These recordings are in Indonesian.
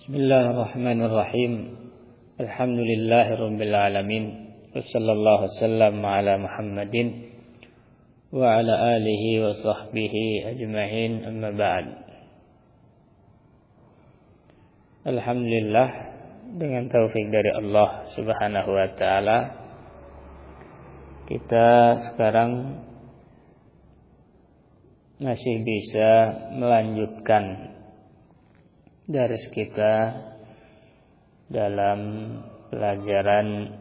Bismillahirrahmanirrahim. Alhamdulillahirabbil alamin. Wassallallahu wasallam ala Muhammadin wa ala alihi wa sahbihi ajma'in, amma ba'd. Alhamdulillah, dengan taufik dari Allah Subhanahu wa taala, kita sekarang masih bisa melanjutkan daris kita dalam pelajaran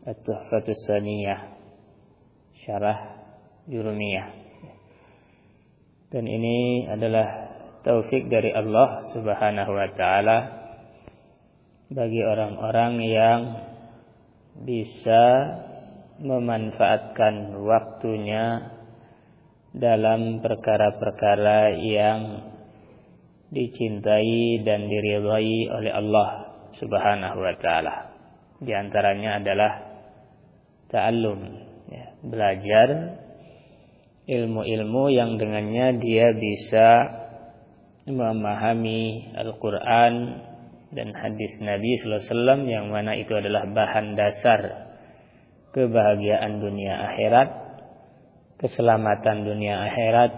At-Tuhfatus Tsaniyah, Syarah Jurumiyah. Dan ini adalah taufik dari Allah Subhanahu wa taala bagi orang-orang yang bisa memanfaatkan waktunya dalam perkara-perkara yang dicintai dan diridhai oleh Allah Subhanahu wa taala. Di antaranya adalah ta'allum, belajar ilmu-ilmu yang dengannya dia bisa memahami Al-Quran dan hadis Nabi sallallahu alaihi wasallam, yang mana itu adalah bahan dasar kebahagiaan dunia akhirat, keselamatan dunia akhirat,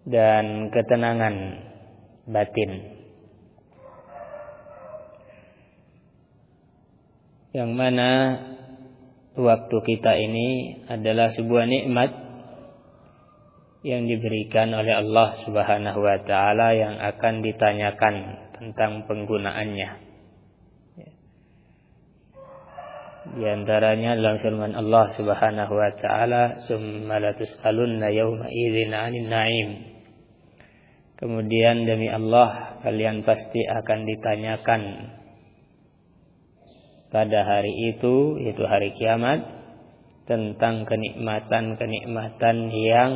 dan ketenangan batin. Yang mana waktu kita ini adalah sebuah nikmat yang diberikan oleh Allah Subhanahu wa taala, yang akan ditanyakan tentang penggunaannya. Di antaranya dalam firman Allah Subhanahu wa taala, "Tsumma latus'alunna yawma idzin 'anil na'im." Kemudian demi Allah, kalian pasti akan ditanyakan pada hari itu, yaitu hari kiamat, tentang kenikmatan-kenikmatan yang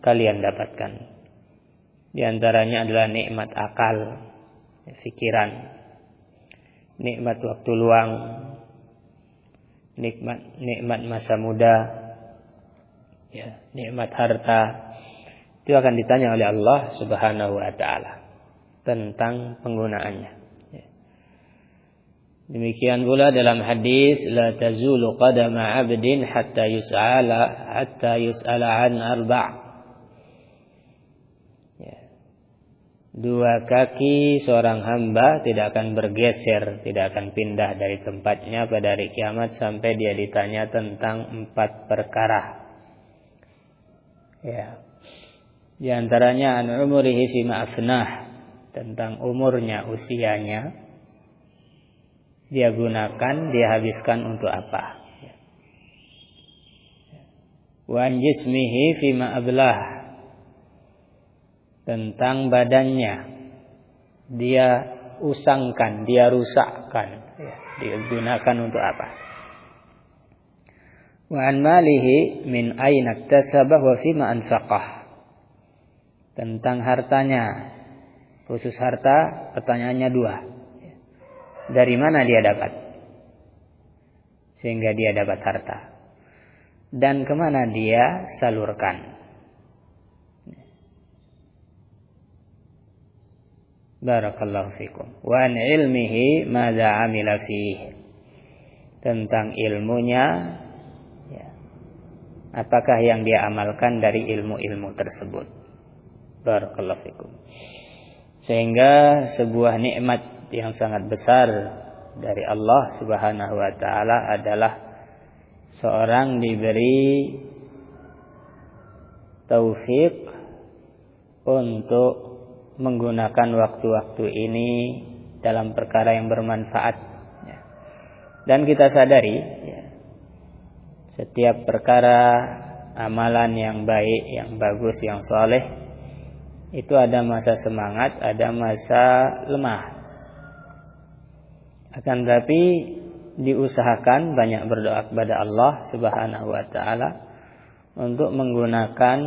kalian dapatkan. Di antaranya adalah nikmat akal, pikiran, nikmat waktu luang, nikmat masa muda, nikmat harta. Itu akan ditanya oleh Allah Subhanahu wa taala tentang penggunaannya. Demikian pula dalam hadis, la tazulu qadama 'abdin hatta yus'ala an arba'. Dua kaki seorang hamba tidak akan bergeser, tidak akan pindah dari tempatnya pada hari kiamat sampai dia ditanya tentang 4 perkara. Di antaranya an umurihi fima afnah, tentang umurnya, usianya, dia gunakan, dia habiskan untuk apa. Wa an jismihi fima ablah, tentang badannya, dia usangkan, dia rusakkan, dia gunakan untuk apa. Wa an malihi min aina iktasabah wa fima anfaqah, tentang hartanya, khusus harta, pertanyaannya 2. Dari mana dia dapat sehingga dia dapat harta, dan kemana dia salurkan. Barakallahu fikum. Wa an ilmihi madza amila fihi, tentang ilmunya, apakah yang dia amalkan dari ilmu-ilmu tersebut. Barakallahu fikum. Sehingga sebuah nikmat yang sangat besar dari Allah Subhanahu wa taala adalah seorang diberi taufik untuk menggunakan waktu-waktu ini dalam perkara yang bermanfaat. Dan kita sadari, setiap perkara amalan yang baik, yang bagus, yang soleh, itu ada masa semangat, ada masa lemah. Akan tapi diusahakan banyak berdoa kepada Allah Subhanahu wa taala untuk menggunakan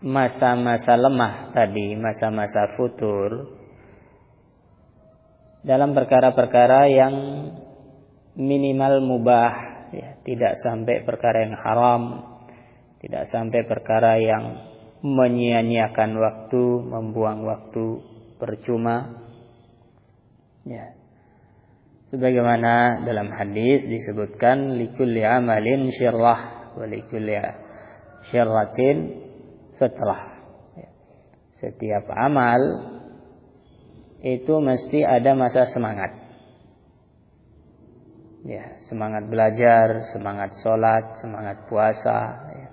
masa-masa lemah tadi, masa-masa futur, dalam perkara-perkara yang minimal mubah, tidak sampai perkara yang haram, tidak sampai perkara yang menyia-nyiakan waktu, membuang waktu percuma. Ya. Sebagaimana dalam hadis disebutkan likulli amalin syirrah wa likulli syirratin fatrah. Ya. Setiap amal itu mesti ada masa semangat. Ya, semangat belajar, semangat sholat, semangat puasa, ya.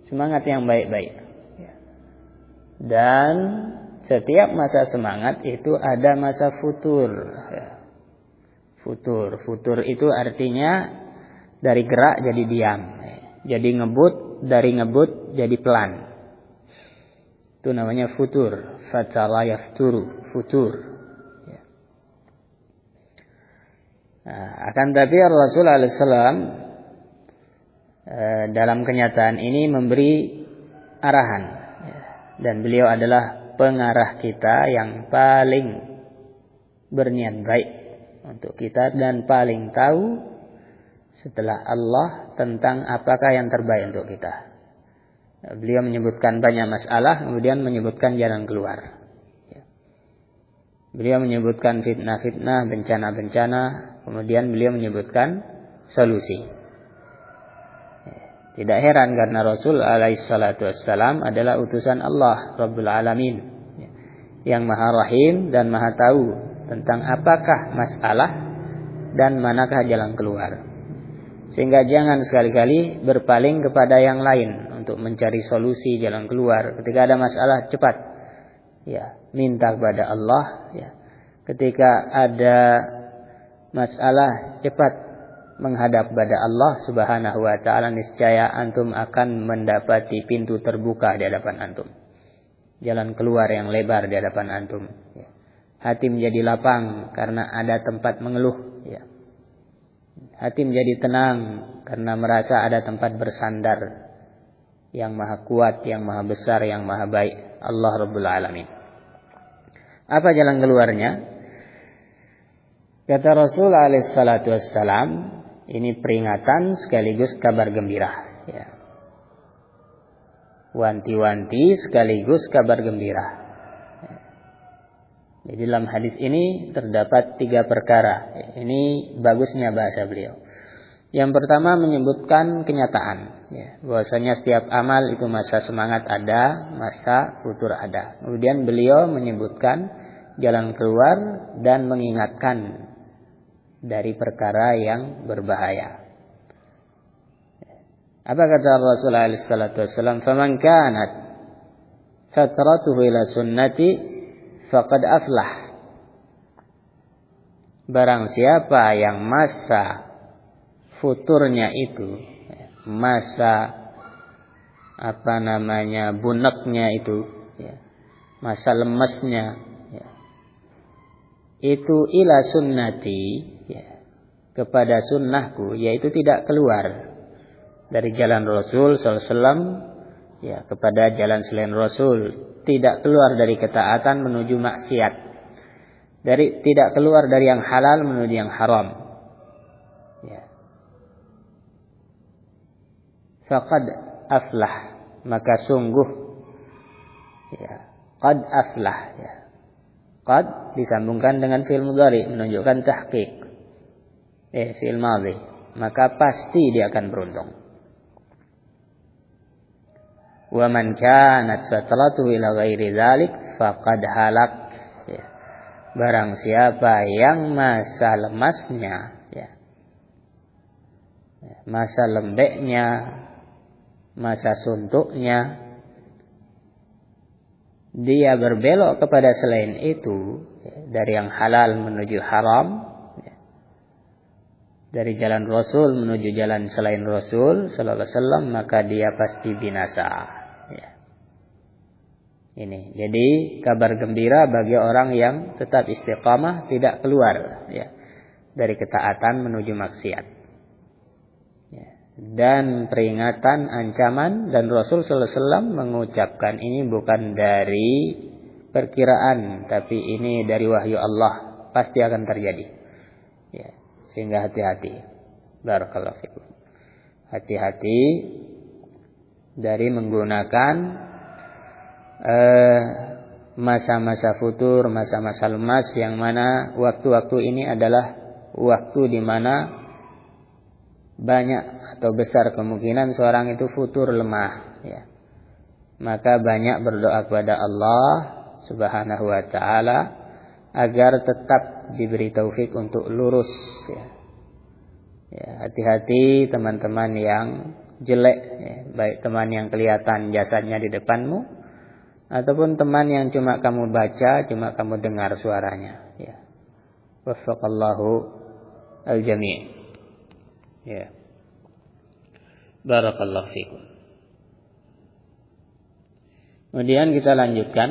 Semangat yang baik-baik. Ya. Dan setiap masa semangat itu ada masa futur. Ya. Futur itu artinya dari gerak jadi diam. Ya. Jadi ngebut, dari ngebut jadi pelan. Itu namanya futur. Fatara yafturu, futur. Nah, akan tapi Rasulullah SAW dalam kenyataan ini memberi arahan, dan beliau adalah pengarah kita yang paling berniat baik untuk kita dan paling tahu setelah Allah tentang apakah yang terbaik untuk kita. Beliau menyebutkan banyak masalah, kemudian menyebutkan jalan keluar. Beliau menyebutkan fitnah-fitnah, bencana-bencana, kemudian beliau menyebutkan solusi. Tidak heran karena Rasul alaihissalatu wassalam adalah utusan Allah Rabbul Alamin, yang maha rahim dan maha tahu tentang apakah masalah dan manakah jalan keluar. Sehingga jangan sekali-kali berpaling kepada yang lain untuk mencari solusi jalan keluar. Ketika ada masalah cepat, ya, minta kepada Allah, ya. Ketika ada masalah cepat menghadap kepada Allah Subhanahu wa taala, niscaya antum akan mendapati pintu terbuka di hadapan antum. Jalan keluar yang lebar di hadapan antum, ya. Hati menjadi lapang karena ada tempat mengeluh, ya. Hati menjadi tenang karena merasa ada tempat bersandar yang maha kuat, yang maha besar, yang maha baik, Allah Rabbul Alamin. Apa jalan keluarnya? Kata Rasul alaihissalatu wassalam, ini peringatan sekaligus kabar gembira. Ya. Wanti-wanti sekaligus kabar gembira. Ya. Jadi dalam hadis ini terdapat 3 perkara. Ini bagusnya bahasa beliau. Yang pertama menyebutkan kenyataan. Ya. Bahwasanya setiap amal itu masa semangat ada, masa futur ada. Kemudian beliau menyebutkan jalan keluar dan mengingatkan dari perkara yang berbahaya. Apa kata Rasulullah SAW? Faman kanat fatratuhu ila sunnati faqad aflah. Barang siapa yang masa futurnya itu, masa buneknya itu, masa lemesnya, itu ila sunnati, ya, kepada sunnahku, yaitu tidak keluar dari jalan Rasul SAW, ya, kepada jalan selain Rasul, tidak keluar dari ketaatan menuju maksiat, tidak keluar dari yang halal menuju yang haram, ya. Faqad aflah, maka sungguh, ya, qad aflah, ya. Qad disambungkan dengan fi'il mudhari menunjukkan tahqiq. Fi'il madhi, maka pasti dia akan beruntung. Wa man kanat fatratuhu ila ghairi dzalik faqad halak. Ya. Barang siapa yang masa lemasnya, ya, masa lembeknya, masa suntuknya, dia berbelok kepada selain itu, dari yang halal menuju haram, dari jalan Rasul menuju jalan selain Rasul sallallahu alaihi wasallam, maka dia pasti binasa. Ya. Ini jadi kabar gembira bagi orang yang tetap istiqamah, tidak keluar, ya, dari ketaatan menuju maksiat. Dan peringatan, ancaman, dan Rasul sallallahu alaihi wasallam mengucapkan ini bukan dari perkiraan, tapi ini dari wahyu Allah, pasti akan terjadi. Ya, sehingga hati-hati. Barakallahu fikum. Hati-hati dari menggunakan masa-masa futur, masa-masa lemas, yang mana waktu-waktu ini adalah waktu di mana banyak atau besar kemungkinan seorang itu futur lemah, ya. Maka banyak berdoa kepada Allah Subhanahu wa taala agar tetap diberi taufik untuk lurus, ya. Ya, hati-hati teman-teman yang jelek, ya. Baik teman yang kelihatan jasadnya di depanmu ataupun teman yang cuma kamu baca, cuma kamu dengar suaranya, ya. Waffaqallahu al-jami'. Ya. Barakallahu fikum. Kemudian kita lanjutkan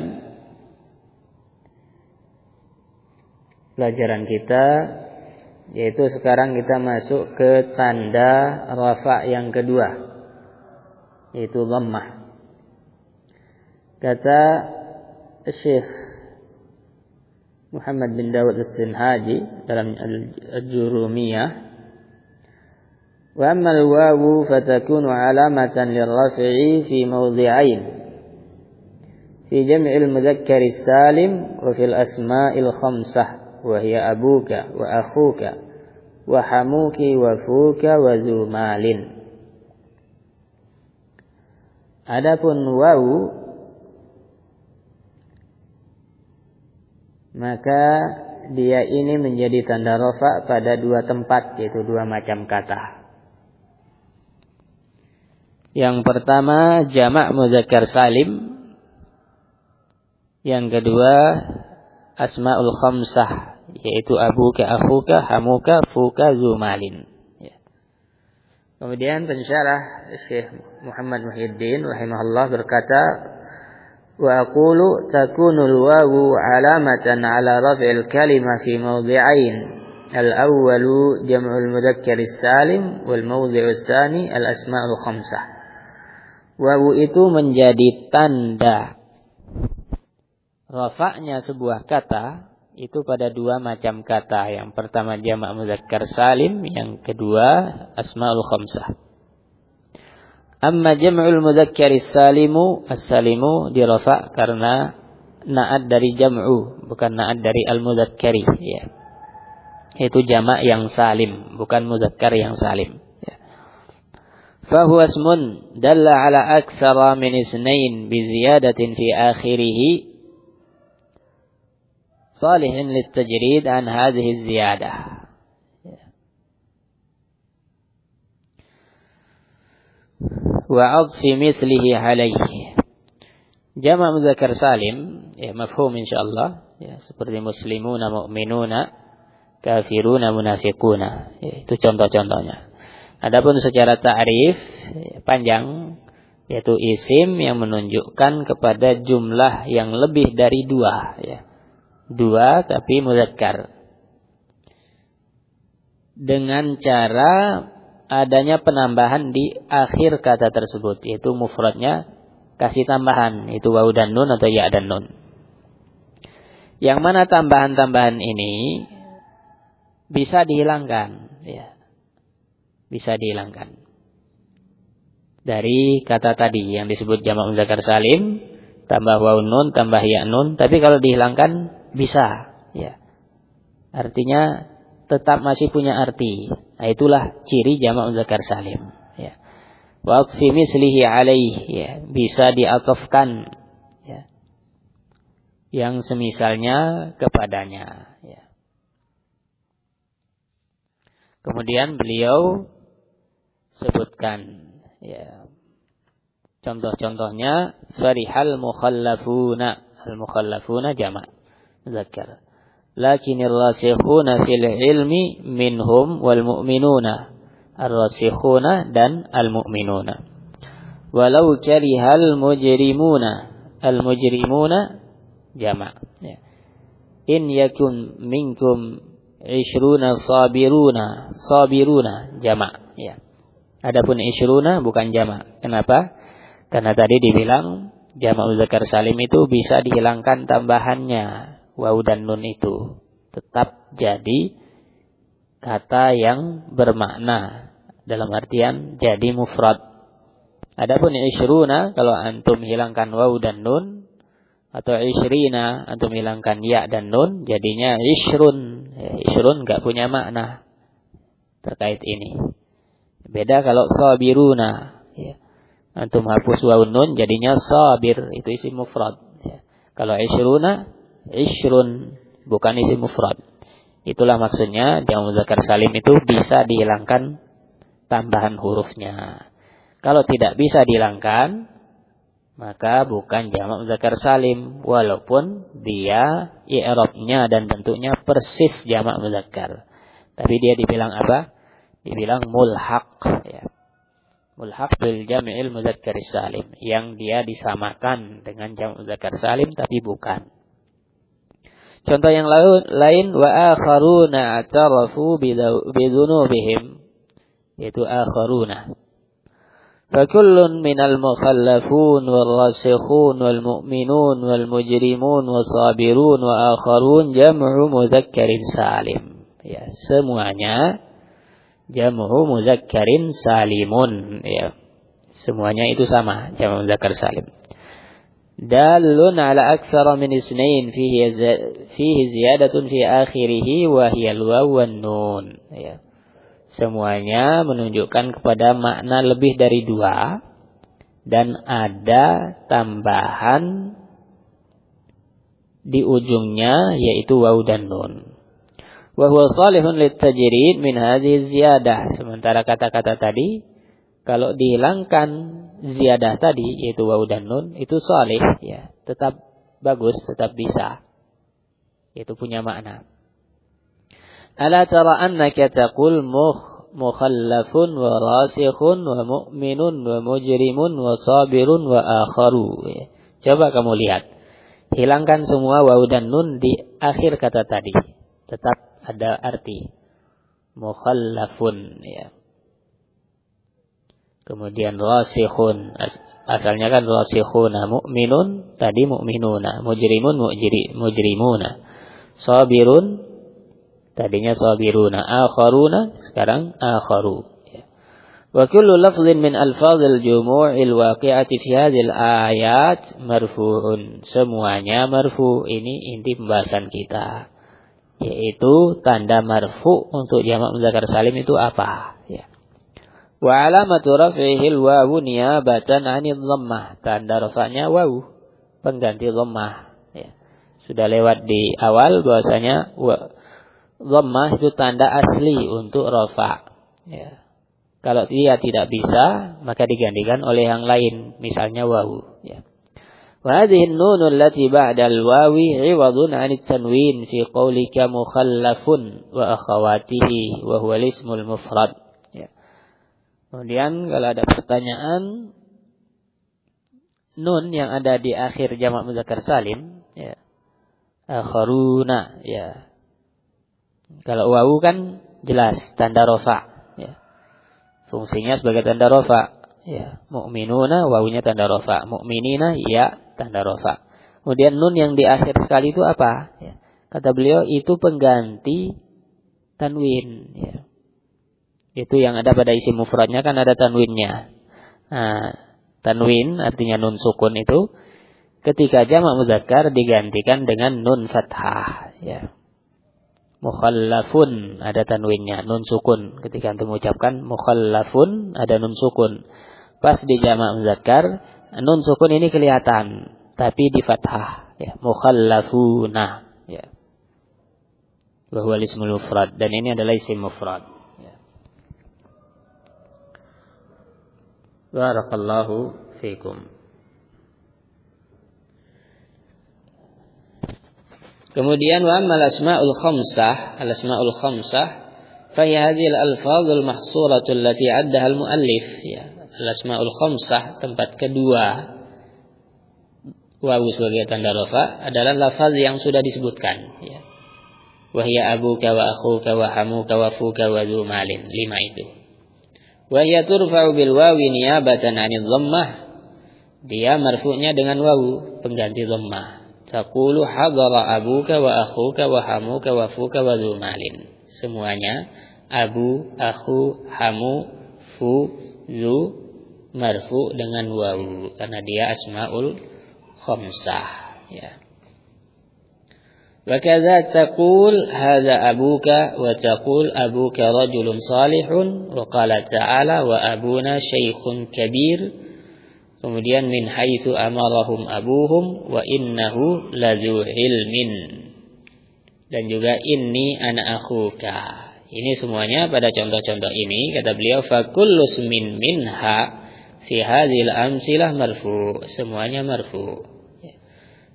pelajaran kita, yaitu sekarang kita masuk ke tanda rafa yang kedua, yaitu dhammah. Kata Syekh Muhammad bin Dawud As-Sinhaji dalam Al-Jurumiyah, wa amma al-wawu fatakunu alamatan lirraf'i fi mawdhi'ain fi jam'il mudzakkar salim wa fil asma'il khamsah wa hiya abuka wa akhuka wa hamuki wa fuka wa zumalin. Adapun wawu, maka dia ini menjadi tanda rafa pada dua tempat, yaitu dua macam kata. Yang pertama jamak mudzakkar salim, yang kedua asmaul khamsah, yaitu abuka, akhuka, hamuka, fuka, zumalin. Ya. Kemudian pensyarah Syekh Muhammad Muhyiddin rahimahullah berkata, wa aqulu takunul wawu alamatan ala raf'il kalimah fi mawdhi'ain. Al-awwalu jam'ul mudzakkar salim wal mawdhi'u tsani al asmaul khamsah. Wawu itu menjadi tanda rafa'nya sebuah kata itu pada dua macam kata. Yang pertama jamak mudzakkar salim, yang kedua asmaul khamsah. Amma jam'ul mudzakkar salimu, as-salimu dirafa' karena na'at dari jam'u, bukan na'at dari al-mudzakkari, ya. Itu jamak yang salim, bukan mudzakkar yang salim, ya. Fa huwa ismun dalla ala aktsara min itsnain bi ziyadatin fi akhirih salihin litajrid an hadhihi ziyadah. Wa 'adfi mislihi alaihi. Jamak mudzakkar salim, ya, mafhum insyaallah, ya, seperti muslimuna, mu'minuna, kafiruna, munafiquna, ya, itu contoh-contohnya. Adapun secara ta'rif, ya, panjang, yaitu isim yang menunjukkan kepada jumlah yang lebih dari dua, ya. Dua tapi mudzakkar, dengan cara adanya penambahan di akhir kata tersebut, yaitu mufradnya kasih tambahan, itu wawu dan nun atau ya dan nun. Yang mana tambahan-tambahan ini bisa dihilangkan, ya. Bisa dihilangkan dari kata tadi yang disebut jamak mudzakkar salim, tambah wawu nun, tambah ya nun, tapi kalau dihilangkan bisa, ya. Artinya tetap masih punya arti. Nah, itulah ciri jamak mudzakkar salim, ya. Wa aqfi mislihi alaih, ya, bisa diatofkan, ya, yang semisalnya kepadanya, ya. Kemudian beliau sebutkan, ya, contoh-contohnya farihal mukhallafuna. Al-mukhallafuna jamak muzakkar. Lakinir rasikhuna fil ilmi minhum wal mu'minuna. Ar-rasikhuna dan al-mu'minuna. Walau karihal mujrimuna. Al-mujrimuna jamak, ya. In yakun minkum 20 sabiruna. Sabiruna jamak, ya. Adapun 20 bukan jamak. Kenapa? Karena tadi dibilang jamak mudzakkar salim itu bisa dihilangkan tambahannya, wawu dan nun itu tetap jadi kata yang bermakna, dalam artian jadi mufrad. Adapun isyruna, kalau antum hilangkan waw dan nun, atau isyrina antum hilangkan ya dan nun, jadinya isyrun. Isyrun enggak punya makna terkait ini. Beda kalau sabiruna, ya. Antum hapus waw nun jadinya sabir, itu isim mufrad, ya. Kalau isyruna, isyrun, bukan isim mufrad. Itulah maksudnya jamak muzakkar salim itu bisa dihilangkan tambahan hurufnya. Kalau tidak bisa dihilangkan, maka bukan jamak muzakkar salim, walaupun dia i'rabnya dan bentuknya persis jamak muzakkar. Tapi dia dibilang apa? Dibilang mulhaq, ya. Mulhaq bil jam'il muzakkar salim, yang dia disamakan dengan jamak muzakkar salim tapi bukan. Contoh yang lain, wa akharuna atarafu bidunubihim, yaitu akharuna. Fakullun minal mukhallafun wal rasikhun wal mu'minun wal mujrimun wasabirun wa akharun jam'u muzakkarin salim. Ya, semuanya jam'u muzakkarin salimun, ya. Semuanya itu sama, jamak muzakkar salim. Dalun ala aktsara min isnain fihi ziyadatun fi akhirih wa hiya al-waw wan nun, ya. Semuanya menunjukkan kepada makna lebih dari 2 dan ada tambahan di ujungnya yaitu waw dan nun. Wa huwa salihun litajrid min hadhihi ziyadah. Sementara kata-kata tadi kalau dihilangkan ziyadah tadi yaitu waw dan nun itu salih, ya, tetap bagus, tetap bisa. Itu punya makna. Ala tara annaka taqul mukhallafun wa rasikhun wa mu'minun wa mujrimun wa sabirun wa akharu. Coba kamu lihat. Hilangkan semua waw dan nun di akhir kata tadi. Tetap ada arti. Mukhallafun, ya. Kemudian rasikhun. Asalnya kan rasikhuna, mu'minun, tadi mu'minuna, mujrimun, mujrimuna. Sabirun, tadinya sabiruna, akharuna, sekarang akharu. Wa kullu lafdhin min alfadhil jumu'il waqi'ati fi hadhil ayat marfu'un. Semuanya marfu'. Ini inti pembahasan kita. Yaitu tanda marfu' untuk jamak muzakkar salim itu apa? Ya. Wa alamatu raf'ihil wawu niyabatan 'anil dhammah. Tanda rafa'nya wawu, pengganti dhammah. Ya. Sudah lewat di awal bahwasanya dhammah itu tanda asli untuk rafa'. Ya. Kalau dia tidak bisa, maka digantikan oleh yang lain, misalnya wawu. Ya. Wa hadhihi an-nun allati ba'da al-wawi 'iwadun 'an at-tanwin fi qawlika mukhallafun wa akhawatihi wa huwa al-ismul mufrad. Ya. Kemudian kalau ada pertanyaan, nun yang ada di akhir jamak muzakkar salim, ya. Akharuna, ya. Kalau wawu kan jelas tanda rafa', ya. Fungsinya sebagai tanda rafa', ya. Mu'minuna wawunya tanda rafa', mu'minina ya tanda rafa'. Kemudian nun yang di akhir sekali itu apa? Ya. Kata beliau itu pengganti tanwin, ya. Itu yang ada pada isim mufradnya kan ada tanwinnya. Nah, tanwin artinya nun sukun itu ketika jamak muzakkar digantikan dengan nun fathah, ya. Mukhallafun ada tanwinnya, nun sukun. Ketika antum mengucapkan mukhallafun ada nun sukun. Pas di jamak muzakkar nun sukun ini kelihatan tapi di fathah, ya. Mukhallafuna, ya. Wa huwa ismul mufrad, dan ini adalah isim mufrad, ya. Barakallahu fikum. Kemudian wa ammal asma'ul khamsah, al-asma'ul khamsah fa hiya hadhil alfadhul mahsuratul allati 'addaha al-muallif, ya. Al-asma'ul khamsah tempat kedua wawu sebagai tanda rafa adalah lafaz yang sudah disebutkan, ya. Wa hiya abuka wa akhuka wa hamuka wa fuka wa dzu malin, 5 itu. Wa hiya turfa'u bil wawi niyabatan 'anil dhammah. Dia marfu'nya dengan wawu pengganti dhammah. Taqulu hadara abuka wa akhuka wa hamuka wa fuka wa dzu malin. Semuanya abu, akhu, hamu, fu, zu marfu dengan wawu karena dia asmaul khamsah, ya. Wa kadza taqul hadza abuka wa taqul abuka rajulun salihun wa qala ta'ala wa abuna syaikhun kabir. Kemudian min haitsu amarahum abuhum wa innahu ladzu ilmin. Dan juga inni ana akhuka. Ini semuanya pada contoh-contoh ini kata beliau fa kullu ismin minha fi hadhil amsilah marfu. Semuanya marfu.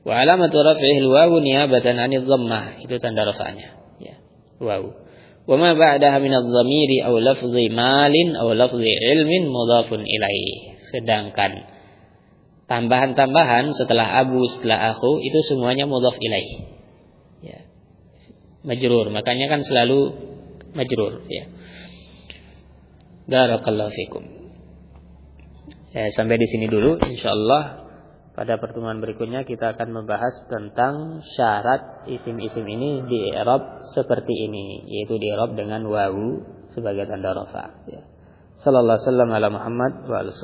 Wa alamatu raf'ihi al-wawu niyabatan 'anil dhammah. Itu tanda rafa'nya, ya. Wawu. Wa ma ba'daha min adh-dhamiri aw lafzi malin aw lafzi ilmin mudhafun ilaih. Sedangkan tambahan-tambahan setelah abu, setelah akhu itu semuanya mudhaf ilaih. Ya. Majrur, makanya kan selalu majrur, ya. Barakallahu fikum. Ya, sampai di sini dulu, insyaallah. Pada pertemuan berikutnya kita akan membahas tentang syarat isim-isim ini di i'rab seperti ini, yaitu di i'rab dengan wawu sebagai tanda rafa, ya. Sallallahu alaihi wasallam ala Muhammad wa alihi